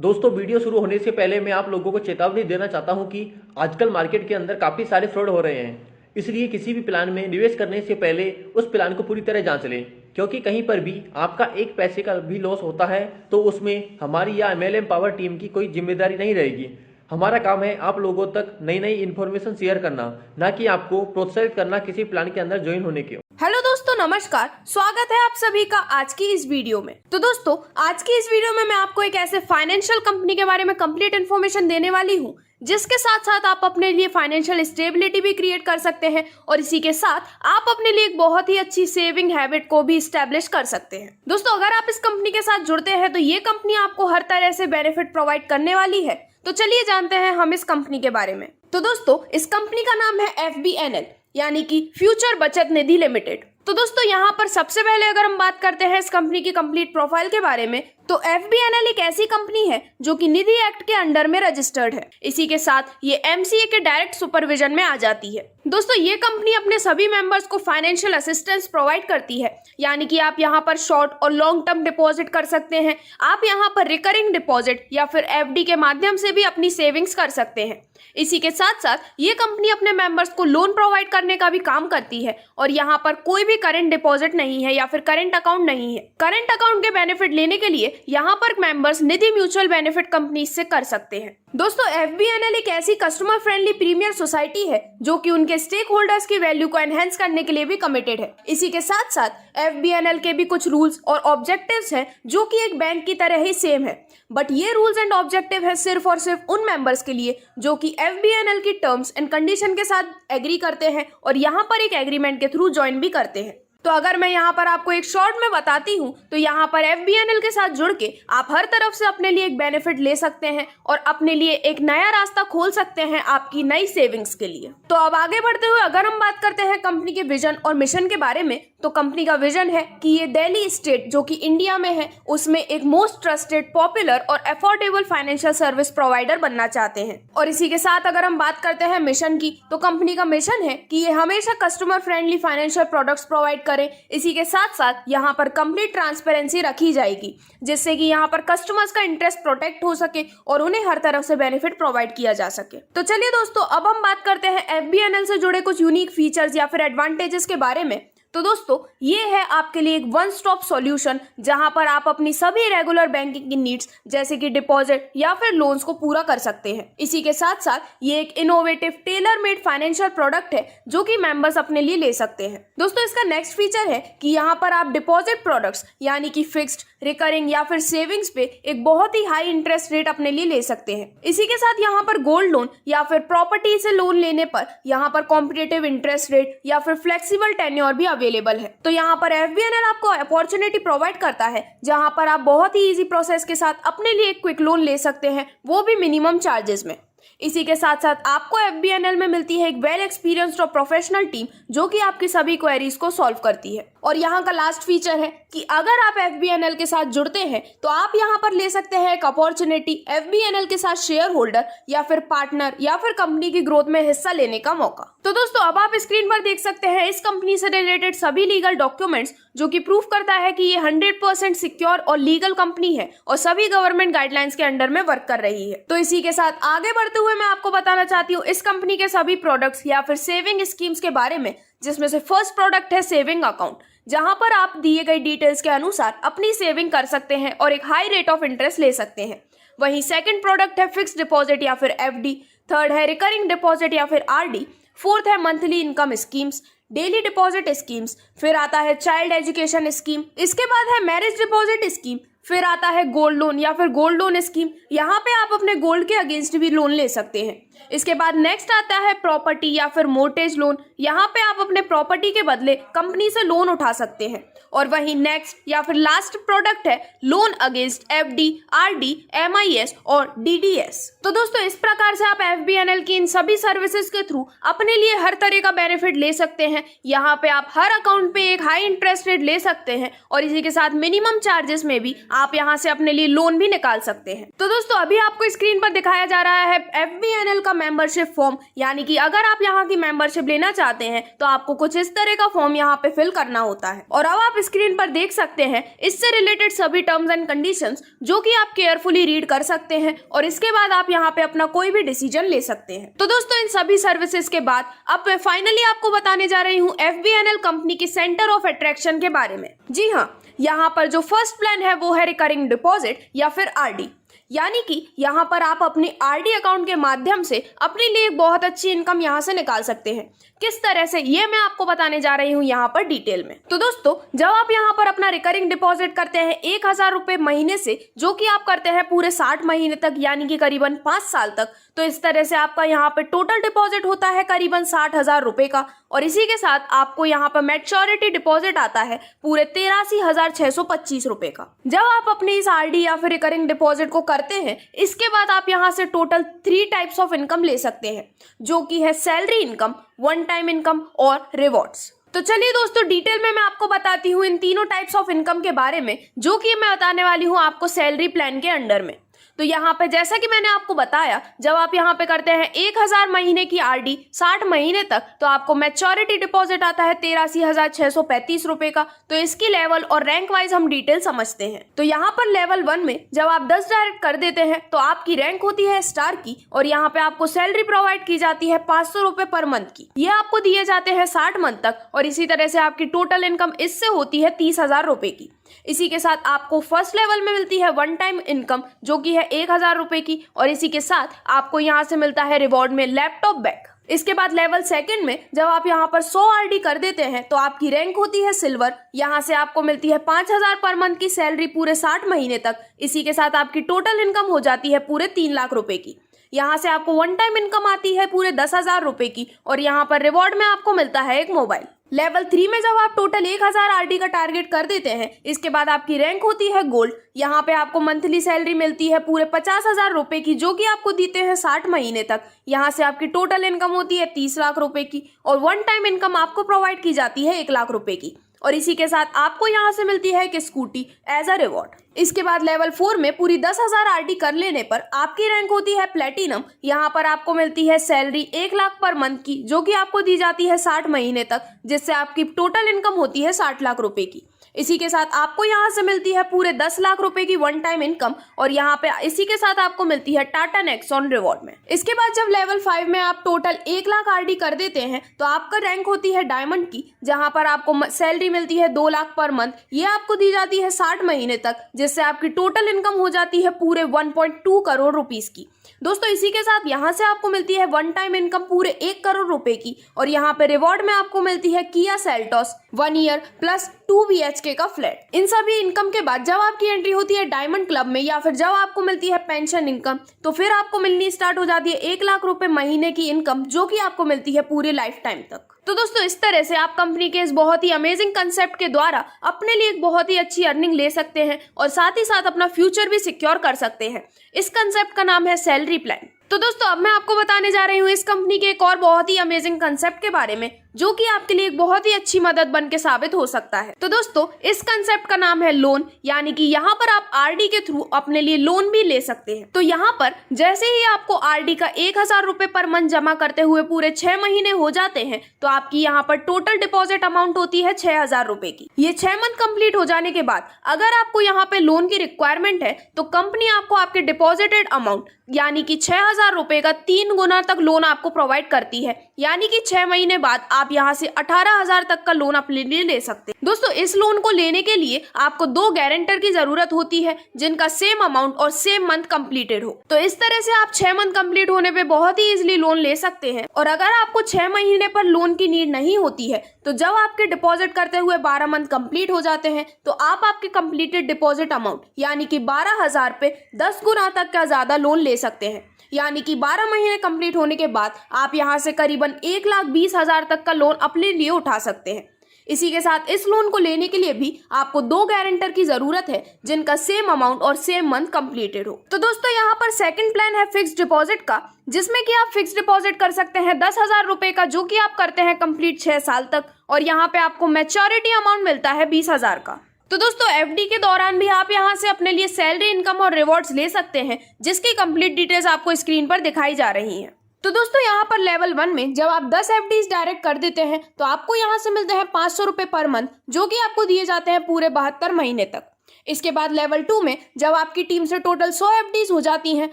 दोस्तों वीडियो शुरू होने से पहले मैं आप लोगों को चेतावनी देना चाहता हूं कि आजकल मार्केट के अंदर काफ़ी सारे फ्रॉड हो रहे हैं। इसलिए किसी भी प्लान में निवेश करने से पहले उस प्लान को पूरी तरह जांच लें, क्योंकि कहीं पर भी आपका एक पैसे का भी लॉस होता है तो उसमें हमारी या MLM पावर टीम की कोई जिम्मेदारी नहीं रहेगी। हमारा काम है आप लोगों तक नई नई इन्फॉर्मेशन शेयर करना, ना कि आपको प्रोत्साहित करना किसी प्लान के अंदर ज्वाइन होने के। हेलो दोस्तों, नमस्कार। स्वागत है आप सभी का आज की इस वीडियो में। तो दोस्तों, आज की इस वीडियो में मैं आपको एक ऐसे फाइनेंशियल कंपनी के बारे में कंप्लीट इन्फॉर्मेशन देने वाली हूँ जिसके साथ साथ आप अपने लिए फाइनेंशियल स्टेबिलिटी भी क्रिएट कर सकते हैं और इसी के साथ आप अपने लिए एक बहुत ही अच्छी सेविंग हैबिट को भी स्टैब्लिश कर सकते हैं। दोस्तों, अगर आप इस कंपनी के साथ जुड़ते हैं तो ये कंपनी आपको हर तरह से बेनिफिट प्रोवाइड करने वाली है। तो चलिए जानते हैं हम इस कंपनी के बारे में। तो दोस्तों, इस कंपनी का नाम है FBNL यानी कि फ्यूचर बचत निधि लिमिटेड। तो दोस्तों, यहाँ पर सबसे पहले अगर हम बात करते हैं इस कंपनी की कंप्लीट प्रोफाइल के बारे में, तो FBNL एक ऐसी कंपनी है जो कि निधि एक्ट के अंडर में रजिस्टर्ड है। इसी के साथ ये MCA के डायरेक्ट सुपरविजन में आ जाती है। दोस्तों, ये कंपनी अपने सभी मेंबर्स को फाइनेंशियल असिस्टेंस प्रोवाइड करती है, यानी कि आप यहाँ पर शॉर्ट और लॉन्ग टर्म डिपॉजिट कर सकते हैं। आप यहाँ पर रिकरिंग डिपॉजिट या फिर FD के माध्यम से भी अपनी सेविंग्स कर सकते हैं। इसी के साथ साथ ये कंपनी अपने मेंबर्स को लोन प्रोवाइड करने का भी काम करती है और यहाँ पर कोई भी करंट डिपॉजिट नहीं है या फिर करंट अकाउंट नहीं है। करंट अकाउंट के बेनिफिट लेने के लिए यहाँ पर मेंबर्स निधि म्यूचुअल बेनिफिट कंपनी से कर सकते हैं। दोस्तों, FBNL एक ऐसी कस्टमर फ्रेंडली प्रीमियर सोसाइटी है जो कि उनके स्टेक होल्डर्स की वैल्यू को एनहेंस करने के लिए भी कमिटेड है। इसी के साथ साथ FBNL के भी कुछ रूल्स और ऑब्जेक्टिव्स हैं जो कि एक बैंक की तरह ही सेम है, बट ये रूल्स एंड ऑब्जेक्टिव है सिर्फ और सिर्फ उन मेंबर्स के लिए जो कि FBNL की टर्म्स एंड कंडीशन के साथ एग्री करते हैं और यहाँ पर एक एग्रीमेंट के थ्रू ज्वाइन भी करते हैं। तो अगर मैं यहाँ पर आपको एक शॉर्ट में बताती हूँ तो यहाँ पर FBNL के साथ जुड़ के आप हर तरफ से अपने लिए एक बेनिफिट ले सकते हैं और अपने लिए एक नया रास्ता खोल सकते हैं आपकी नई सेविंग्स के लिए। तो अब आगे बढ़ते हुए अगर हम बात करते हैं कंपनी के विजन और मिशन के बारे में, तो कंपनी का विजन है कि ये दिल्ली स्टेट जो कि इंडिया में है उसमें एक मोस्ट ट्रस्टेड, पॉपुलर और अफोर्डेबल फाइनेंशियल सर्विस प्रोवाइडर बनना चाहते हैं। और इसी के साथ अगर हम बात करते हैं मिशन की, तो कंपनी का मिशन है कि ये हमेशा customer friendly financial products provide करें। इसी के साथ साथ यहाँ पर कंप्लीट ट्रांसपेरेंसी रखी जाएगी जिससे कि यहाँ पर कस्टमर्स का इंटरेस्ट प्रोटेक्ट हो सके और उन्हें हर तरफ से बेनिफिट प्रोवाइड किया जा सके। तो चलिए दोस्तों, अब हम बात करते हैं FBNL से जुड़े कुछ यूनिक फीचर्स या फिर एडवांटेजेस के बारे में। तो दोस्तों, ये है आपके लिए एक वन स्टॉप सॉल्यूशन जहां पर आप अपनी सभी रेगुलर बैंकिंग की नीड्स जैसे कि डिपॉजिट या फिर लोन्स को पूरा कर सकते हैं। इसी के साथ साथ ये एक innovative tailor made financial product है जो कि मेंबर्स अपने लिए ले सकते हैं। दोस्तों, इसका नेक्स्ट फीचर है कि यहाँ पर आप डिपॉजिट प्रोडक्ट्स यानी कि फिक्स्ड, रिकरिंग या फिर सेविंग्स पे एक बहुत ही हाई इंटरेस्ट रेट अपने लिए ले सकते हैं। इसी के साथ यहाँ पर गोल्ड लोन या फिर प्रॉपर्टी से लोन लेने पर यहाँ पर कॉम्पिटिटिव इंटरेस्ट रेट या फिर फ्लेक्सिबल टेन्योर भी अवेलेबल है। तो यहाँ पर FBNL आपको अपॉर्चुनिटी प्रोवाइड करता है जहां पर आप बहुत ही इजी प्रोसेस के साथ अपने लिए क्विक लोन ले सकते हैं, वो भी मिनिमम चार्जेस में। इसी के साथ साथ आपको FBNL में मिलती है एक वेल एक्सपीरियंस्ड और प्रोफेशनल टीम जो कि आपकी सभी क्वेरीज को सॉल्व करती है। और यहाँ का लास्ट फीचर है कि अगर आप FBNL के साथ जुड़ते हैं तो आप यहाँ पर ले सकते हैं एक अपॉर्चुनिटी FBNL के साथ शेयर होल्डर या फिर पार्टनर या फिर कंपनी की ग्रोथ में हिस्सा लेने का मौका। तो दोस्तों, अब आप स्क्रीन पर देख सकते हैं इस कंपनी से रिलेटेड सभी लीगल डॉक्यूमेंट्स जो कि प्रूफ करता है कि ये 100% सिक्योर और लीगल कंपनी है और सभी गवर्नमेंट गाइडलाइंस के अंडर में वर्क कर रही है। तो इसी के साथ आगे बढ़ते हुए मैं आपको बताना चाहती हूँ इस कंपनी के सभी प्रोडक्ट्स या फिर सेविंग स्कीम्स के बारे में, जिसमें से फर्स्ट प्रोडक्ट है सेविंग अकाउंट, जहां पर आप दिए गए डिटेल्स के अनुसार अपनी सेविंग कर सकते हैं और एक हाई रेट ऑफ इंटरेस्ट ले सकते हैं। वहीं सेकंड प्रोडक्ट है फिक्स्ड डिपॉजिट या फिर FD, थर्ड है रिकरिंग डिपॉजिट या फिर RD, फोर्थ है monthly income schemes, daily deposit schemes, फिर आता है चाइल्ड एजुकेशन स्कीम, इसके बाद है मैरिज डिपॉजिट स्कीम, फिर आता है गोल्ड लोन या फिर गोल्ड लोन स्कीम, यहाँ पे आप अपने गोल्ड के अगेंस्ट भी लोन ले सकते हैं। इसके बाद नेक्स्ट आता है प्रॉपर्टी या फिर मोर्टेज लोन, यहाँ पे आप अपने प्रॉपर्टी के बदले कंपनी से लोन उठा सकते हैं। और वहीं नेक्स्ट या फिर लास्ट प्रोडक्ट है loan against FD, RD, MIS और DDS। तो दोस्तों, इस प्रकार से आप FBNL की इन सभी सर्विसेज के थ्रू अपने लिए हर तरह का बेनिफिट ले सकते हैं। यहाँ पे आप हर अकाउंट पे एक हाई इंटरेस्ट रेट ले सकते हैं और इसी के साथ मिनिमम चार्जेस में भी आप यहाँ से अपने लिए लोन भी निकाल सकते हैं। तो दोस्तों, अभी आपको स्क्रीन पर दिखाया जा रहा है FBNL का मेंबरशिप फॉर्म, यानी कि अगर आप यहाँ की मेंबरशिप लेना चाहते हैं तो आपको कुछ इस तरह का फॉर्म यहाँ पे फिल करना होता है। और अब आप स्क्रीन पर देख सकते हैं इससे रिलेटेड सभी टर्म्स एंड कंडीशंस, जो कि आप केयरफुली रीड कर सकते हैं और इसके बाद आप यहाँ पे अपना कोई भी डिसीजन ले सकते हैं। तो दोस्तों, इन सभी सर्विसेज के बाद अब मैं फाइनली आपको बताने जा रही हूँ FBNL कंपनी की सेंटर ऑफ अट्रैक्शन के बारे में। जी हाँ, यहाँ पर जो फर्स्ट प्लान है वो है रिकरिंग डिपॉजिट या फिर RD, यानी कि यहाँ पर आप अपने RD अकाउंट के माध्यम से अपने लिए एक बहुत अच्छी इनकम यहाँ से निकाल सकते हैं। किस तरह से, ये मैं आपको बताने जा रही हूँ यहाँ पर डिटेल में। तो दोस्तों, जब आप यहाँ पर अपना रिकरिंग डिपॉजिट करते हैं 1000 रुपए महीने से, जो कि आप करते हैं पूरे 60 महीने तक, यानी कि करीबन 5 साल तक, तो इस तरह से आपका यहाँ पे टोटल डिपॉजिट होता है करीबन 60,000 रुपए का। और इसी के साथ आपको यहाँ पर मैच्योरिटी डिपॉजिट आता है पूरे 83,625 रुपए का। जब आप अपनी इस RD या फिर रिकरिंग डिपॉजिट को करते हैं, इसके बाद आप यहाँ से टोटल 3 टाइप्स ऑफ इनकम ले सकते हैं, जो कि है salary income, one time income और रिवॉर्ड्स। तो चलिए दोस्तों, डिटेल में मैं आपको बताती हूँ इन तीनों टाइप्स ऑफ इनकम के बारे में, जो कि मैं बताने वाली हूँ आपको सैलरी प्लान के अंडर में। तो यहाँ पे जैसा कि मैंने आपको बताया, जब आप यहाँ पे करते हैं 1000 महीने की RD 60 महीने तक, तो आपको मैच्योरिटी डिपॉजिट आता है 83,635 रुपए का। तो इसकी लेवल और रैंक वाइज हम डिटेल समझते हैं। तो यहाँ पर लेवल 1 में जब आप 10 डायरेक्ट कर देते हैं तो आपकी रैंक होती है स्टार की, और यहाँ पे आपको सैलरी प्रोवाइड की जाती है 500 रुपए पर मंथ की। ये आपको दिए जाते हैं 60 मंथ तक, और इसी तरह से आपकी टोटल इनकम इससे होती है 30,000 रुपए की। इसी के साथ आपको फर्स्ट लेवल में मिलती है वन टाइम इनकम, जो कि है 1000 रुपए की, और इसी के साथ आपको यहाँ से मिलता है रिवॉर्ड में लैपटॉप बैग। इसके बाद लेवल सेकंड में जब आप यहाँ पर 100 RD कर देते हैं तो आपकी रैंक होती है सिल्वर। यहाँ से आपको मिलती है 5000 पर मंथ की सैलरी पूरे 60 महीने तक। इसी के साथ आपकी टोटल इनकम हो जाती है पूरे 3 लाख रुपए की। यहाँ से आपको वन टाइम इनकम आती है पूरे 10,000 रुपए की, और यहाँ पर रिवॉर्ड में आपको मिलता है एक मोबाइल। लेवल 3 में जब आप टोटल 1000 RD का टारगेट कर देते हैं, इसके बाद आपकी रैंक होती है गोल्ड। यहाँ पे आपको मंथली सैलरी मिलती है पूरे 50,000 रुपए की, जो कि आपको देते हैं 60 महीने तक। यहाँ से आपकी टोटल इनकम होती है 30 लाख रुपए की, और वन टाइम इनकम आपको प्रोवाइड की जाती है 1 लाख रुपए की। और इसी के साथ आपको यहाँ से मिलती है एक स्कूटी एज अ रिवॉर्ड। इसके बाद लेवल 4 में पूरी 10,000 RD कर लेने पर आपकी रैंक होती है प्लेटिनम। यहाँ पर आपको मिलती है सैलरी 1 लाख पर मंथ की, जो कि आपको दी जाती है 60 महीने तक, जिससे आपकी टोटल इनकम होती है 60 लाख रुपए की। इसी के साथ आपको यहाँ से मिलती है पूरे 10 लाख रुपए की वन टाइम इनकम, और यहाँ पे इसी के साथ आपको मिलती है टाटा नेक्सॉन रिवॉर्ड में। इसके बाद जब लेवल 5 में आप टोटल 1 लाख RD कर देते हैं तो आपका रैंक होती है डायमंड की, जहाँ पर आपको सैलरी मिलती है 2 लाख पर मंथ। ये आपको दी जाती है 60 महीने तक, जिससे आपकी टोटल इनकम हो जाती है पूरे 1.2 करोड़ रुपीस की। दोस्तों, इसी के साथ यहाँ से आपको मिलती है वन टाइम इनकम पूरे 1 करोड़ रुपए की, और यहाँ पे रिवॉर्ड में आपको मिलती है Kia Seltos 1 year plus 2 BHK का फ्लैट। इन सभी इनकम के बाद जब आपकी एंट्री होती है डायमंड क्लब में, या फिर जब आपको मिलती है पेंशन इनकम, तो फिर आपको मिलनी स्टार्ट हो जाती है 1 लाख रुपए महीने की इनकम, जो कि आपको मिलती है पूरे लाइफ टाइम तक। तो दोस्तों, इस तरह से आप कंपनी के इस बहुत ही अमेजिंग कंसेप्ट के द्वारा अपने लिए एक बहुत ही अच्छी अर्निंग ले सकते हैं, और साथ ही साथ अपना फ्यूचर भी सिक्योर कर सकते हैं। इस कंसेप्ट का नाम है सैलरी प्लान। तो दोस्तों, अब मैं आपको बताने जा रही हूँ इस कंपनी के एक और बहुत ही अमेजिंग कंसेप्ट के बारे में, जो कि आपके लिए एक बहुत ही अच्छी मदद बन के साबित हो सकता है। तो दोस्तों, इस कंसेप्ट का नाम है लोन, यानी कि यहाँ पर आप RD के थ्रू अपने लिए लोन भी ले सकते हैं। तो यहाँ पर जैसे ही आपको RD का 1000 रुपए पर मंथ जमा करते हुए पूरे 6 महीने हो जाते हैं, तो आपकी यहाँ पर टोटल डिपॉजिट अमाउंट होती है 6000 रुपए की। ये 6 मंथ कंप्लीट हो जाने के बाद अगर आपको यहाँ पे लोन की रिक्वायरमेंट है, तो कंपनी आपको आपके डिपॉजिटेड अमाउंट यानी कि 6000 रुपए का 3 गुना तक लोन आपको प्रोवाइड करती है, यानी कि 6 महीने बाद आप यहाँ से 18,000 तक का लोन अपने लिए ले सकते हैं। दोस्तों, इस लोन को लेने के लिए आपको 2 गारंटर की जरूरत होती है, जिनका सेम अमाउंट और सेम मंथ कंप्लीटेड हो। तो इस तरह से आप 6 मंथ कंप्लीट होने पे बहुत ही इजीली लोन ले सकते हैं। और अगर आपको 6 महीने पर लोन की नीड नहीं होती है, तो जब आपके डिपॉजिट करते हुए 12 मंथ कंप्लीट हो जाते हैं, तो आप आपके कंप्लीटेड डिपॉजिट अमाउंट यानी कि 12,000 पे 10 गुना तक का ज्यादा लोन ले सकते हैं। यानी कि 12 महीने कंप्लीट होने के बाद आप यहाँ से करीबन 1,20,000 तक का लोन अपने लिए उठा सकते हैं। इसी के साथ इस लोन को लेने के लिए भी आपको 2 गारंटर की जरूरत है, जिनका सेम अमाउंट और सेम मंथ कंप्लीटेड हो। तो दोस्तों, यहाँ पर सेकंड प्लान है फिक्स्ड डिपॉजिट का, जिसमें कि आप फिक्स्ड डिपॉजिट कर सकते हैं 10,000 रुपए का, जो कि आप करते हैं कंप्लीट 6 साल तक, और यहाँ पे आपको मैच्योरिटी अमाउंट मिलता है 20,000 का। तो दोस्तों, FD के दौरान भी आप यहाँ से अपने लिए सैलरी इनकम और रिवॉर्ड्स ले सकते हैं, जिसकी कंप्लीट डिटेल्स आपको स्क्रीन पर दिखाई जा रही हैं। तो दोस्तों यहाँ पर लेवल 1 में जब आप 10 एफडीज डायरेक्ट कर देते हैं तो आपको यहाँ से मिलते हैं 500 रुपये पर मंथ, जो कि आपको दिए जाते हैं पूरे 72 महीने तक। इसके बाद लेवल 2 में जब आपकी टीम से टोटल 100 एफडीज हो जाती हैं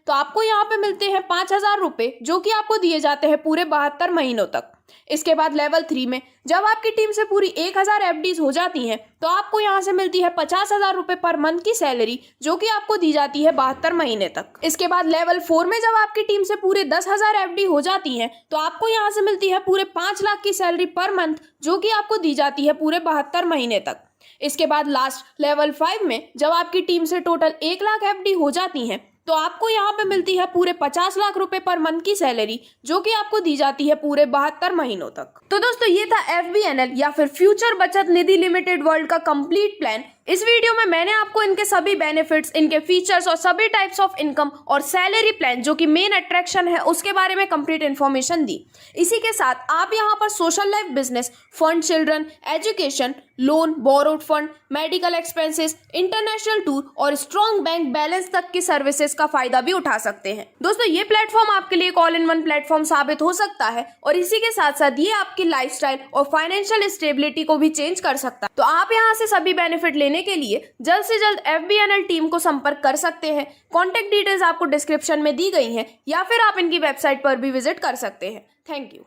तो आपको यहाँ पे मिलते हैं 5,000 रुपये, जो कि आपको दिए जाते हैं पूरे 72 महीनों तक। इसके बाद लेवल 3 में जब आपकी टीम से पूरी 1,000 एफडीज हो जाती हैं तो आपको यहाँ से मिलती है 50,000 रुपये पर मंथ की सैलरी, जो कि आपको दी जाती है 72 महीने तक। इसके बाद लेवल 4 में जब आपकी टीम से पूरे 10,000 एफडी हो जाती हैं तो आपको यहाँ से मिलती है पूरे 5 लाख की सैलरी पर मंथ, जो कि आपको दी जाती है पूरे 72 महीने तक। इसके बाद लास्ट लेवल 5 में जब आपकी टीम से टोटल 1 लाख एफडी हो जाती हैं तो आपको यहाँ पे मिलती है पूरे 50 लाख रुपए पर मंथ की सैलरी, जो कि आपको दी जाती है पूरे 72 महीनों तक। तो दोस्तों ये था FBNL या फिर फ्यूचर बचत निधि लिमिटेड वर्ल्ड का कंप्लीट प्लान। इस वीडियो में मैंने आपको इनके सभी बेनिफिट्स, इनके फीचर्स और सभी टाइप्स ऑफ इनकम और सैलरी प्लान, जो कि मेन अट्रैक्शन है, उसके बारे में कंप्लीट इन्फॉर्मेशन दी। इसी के साथ आप यहाँ पर social life business, fund children, education, loan, borrowed fund, medical expenses, international tour और स्ट्रॉन्ग बैंक बैलेंस तक की सर्विसेज का फायदा भी उठा सकते हैं। दोस्तों ये प्लेटफॉर्म आपके लिए एक ऑल इन वन प्लेटफॉर्म साबित हो सकता है और इसी के साथ साथ ये आपकी लाइफस्टाइल और फाइनेंशियल स्टेबिलिटी को भी चेंज कर सकता है। तो आप यहाँ से सभी बेनिफिट लेने के लिए जल्द से जल्द FBNL टीम को संपर्क कर सकते हैं। कॉन्टेक्ट डिटेल्स आपको डिस्क्रिप्शन में दी गई हैं या फिर आप इनकी वेबसाइट पर भी विजिट कर सकते हैं। Thank you.